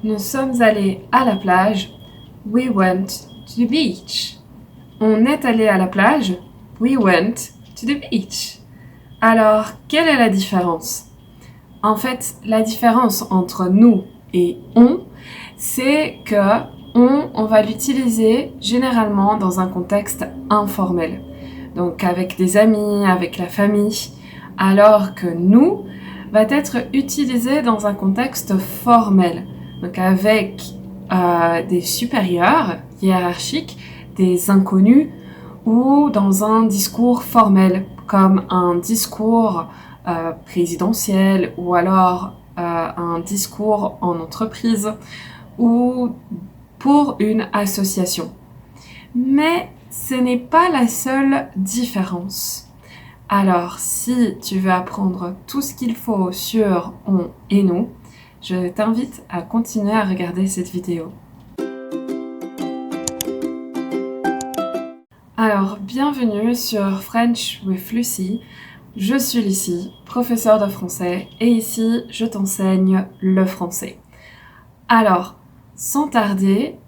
Nous sommes allés à la plage. We went to the beach. On est allé à la plage. We went to the beach. Alors, quelle est la différence? En fait, la différence entre nous et on, c'est que on va l'utiliser généralement dans un contexte informel. Donc avec des amis, avec la famille, alors que nous va être utilisé dans un contexte formel. Donc avec des supérieurs hiérarchiques, des inconnus ou dans un discours formel comme un discours présidentiel ou alors un discours en entreprise ou pour une association. Mais ce n'est pas la seule différence. Alors, si tu veux apprendre tout ce qu'il faut sur on et nous, je t'invite à continuer à regarder cette vidéo. Alors, bienvenue sur French with Lucy. Je suis Lucy, professeure de français, et ici, je t'enseigne le français. Alors, sans tarder,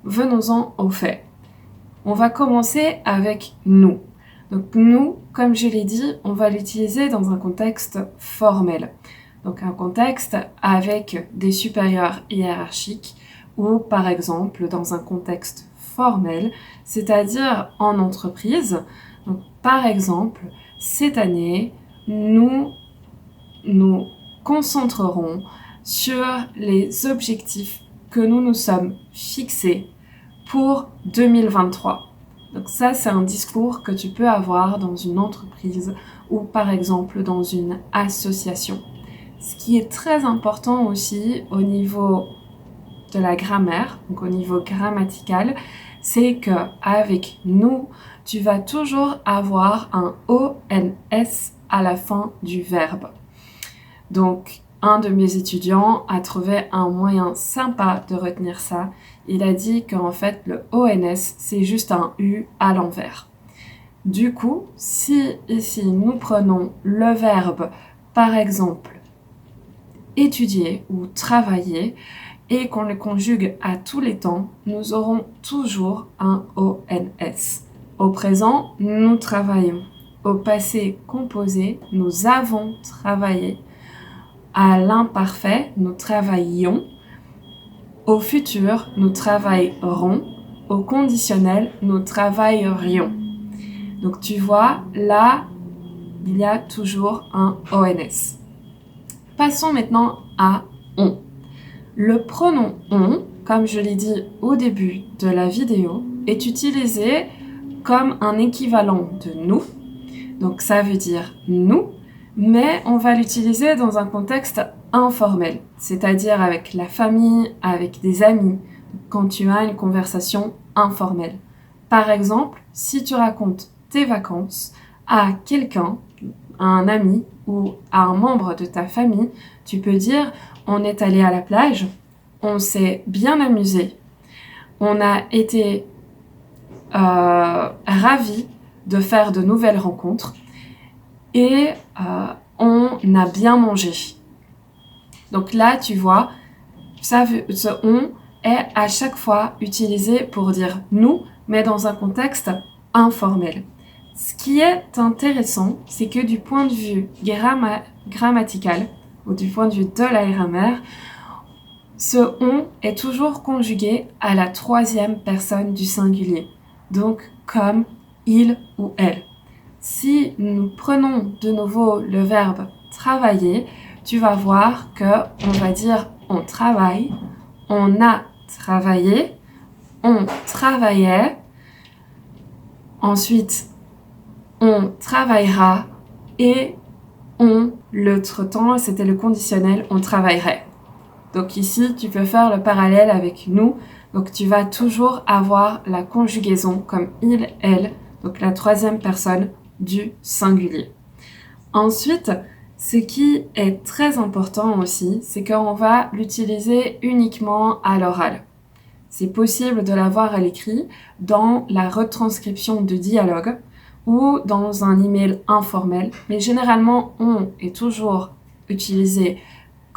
venons-en au fait. On va commencer avec nous. Donc nous, comme je l'ai dit, on va l'utiliser dans un contexte formel. Donc un contexte avec des supérieurs hiérarchiques ou par exemple dans un contexte formel, c'est-à-dire en entreprise. Donc par exemple, cette année, nous nous concentrerons sur les objectifs que nous nous sommes fixés pour 2023. Donc ça, c'est un discours que tu peux avoir dans une entreprise ou par exemple dans une association. Ce qui est très important aussi au niveau de la grammaire, donc au niveau grammatical, c'est que avec nous, tu vas toujours avoir un ONS à la fin du verbe. Donc, un de mes étudiants a trouvé un moyen sympa de retenir ça. Il a dit qu'en fait, le ONS, c'est juste un U à l'envers. Du coup, si ici nous prenons le verbe, par exemple, étudier ou travailler, et qu'on le conjugue à tous les temps, nous aurons toujours un ONS. Au présent, nous travaillons. Au passé composé, nous avons travaillé. À l'imparfait, nous travaillions. Au futur, nous travaillerons. Au conditionnel, nous travaillerions. Donc tu vois, là, il y a toujours un ONS. Passons maintenant à on. Le pronom on, comme je l'ai dit au début de la vidéo, est utilisé comme un équivalent de nous. Donc ça veut dire nous, mais on va l'utiliser dans un contexte informel, c'est-à-dire avec la famille, avec des amis, quand tu as une conversation informelle. Par exemple, si tu racontes tes vacances à quelqu'un, à un ami ou à un membre de ta famille, tu peux dire « on est allé à la plage », on s'est bien amusé, on a été ravis de faire de nouvelles rencontres et on a bien mangé. Donc là, tu vois, ce on est à chaque fois utilisé pour dire nous, mais dans un contexte informel. Ce qui est intéressant, c'est que du point de vue grammatical, ou du point de vue de la grammaire, ce on est toujours conjugué à la troisième personne du singulier. Donc comme il ou elle. Si nous prenons de nouveau le verbe travailler, tu vas voir qu'on va dire on travaille, on a travaillé, on travaillait, ensuite on travaillera et on, l'autre temps, c'était le conditionnel, on travaillerait. Donc ici, tu peux faire le parallèle avec nous. Donc tu vas toujours avoir la conjugaison comme il, elle, donc la troisième personne du singulier. Ensuite, ce qui est très important aussi, c'est qu'on va l'utiliser uniquement à l'oral. C'est possible de l'avoir à l'écrit dans la retranscription de dialogue ou dans un email informel, mais généralement, on est toujours utilisé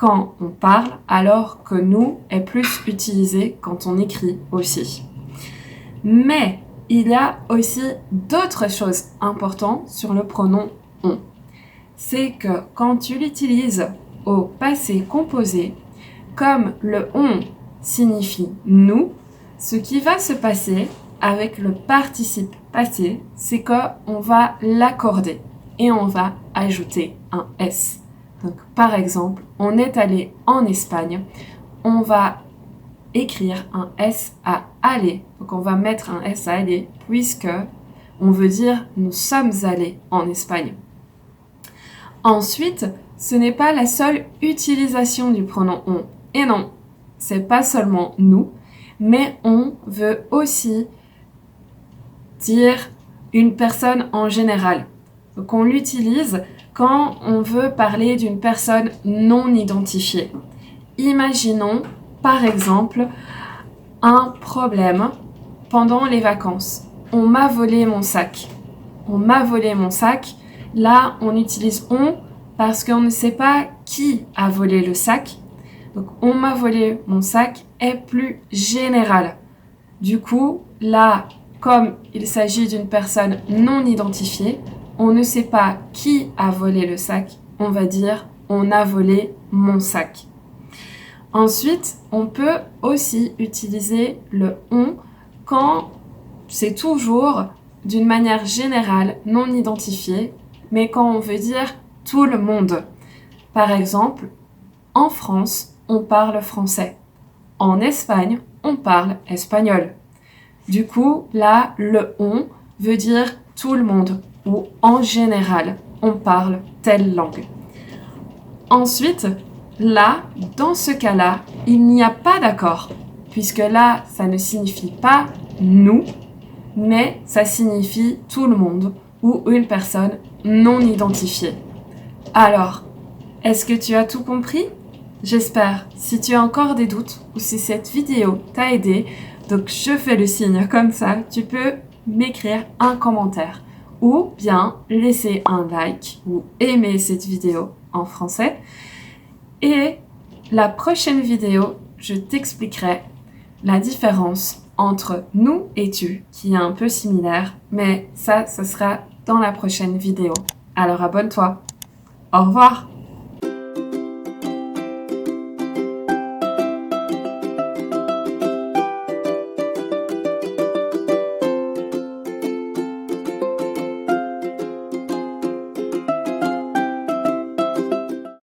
quand on parle, alors que nous est plus utilisé quand on écrit aussi. Mais il y a aussi d'autres choses importantes sur le pronom on. C'est que quand tu l'utilises au passé composé, comme le on signifie nous, ce qui va se passer avec le participe passé, c'est qu'on va l'accorder et on va ajouter un S. Donc, par exemple, on est allé en Espagne, on va écrire un S à aller. Donc, on va mettre un S à aller puisque on veut dire nous sommes allés en Espagne. Ensuite, ce n'est pas la seule utilisation du pronom on. Et non, c'est pas seulement nous, mais on veut aussi dire une personne en général. Donc on l'utilise quand on veut parler d'une personne non identifiée. Imaginons par exemple un problème pendant les vacances. On m'a volé mon sac. On m'a volé mon sac. Là, on utilise on parce qu'on ne sait pas qui a volé le sac. Donc, on m'a volé mon sac est plus général. Du coup, là, comme il s'agit d'une personne non identifiée, on ne sait pas qui a volé le sac. On va dire on a volé mon sac. Ensuite, on peut aussi utiliser le on quand c'est toujours d'une manière générale, non identifiée, mais quand on veut dire tout le monde. Par exemple, en France, on parle français. En Espagne, on parle espagnol. Du coup, là, le on veut dire tout le monde ou en général, on parle telle langue. Ensuite, là, dans ce cas-là, il n'y a pas d'accord, puisque là, ça ne signifie pas nous, mais ça signifie tout le monde ou une personne non identifiée. Alors, est-ce que tu as tout compris ? J'espère. Si tu as encore des doutes ou si cette vidéo t'a aidé, donc je fais le signe comme ça, tu peux m'écrire un commentaire ou bien laisser un like ou aimer cette vidéo en français. Et la prochaine vidéo, je t'expliquerai la différence entre nous et tu, qui est un peu similaire, mais ça sera dans la prochaine vidéo. Alors abonne-toi. Au revoir!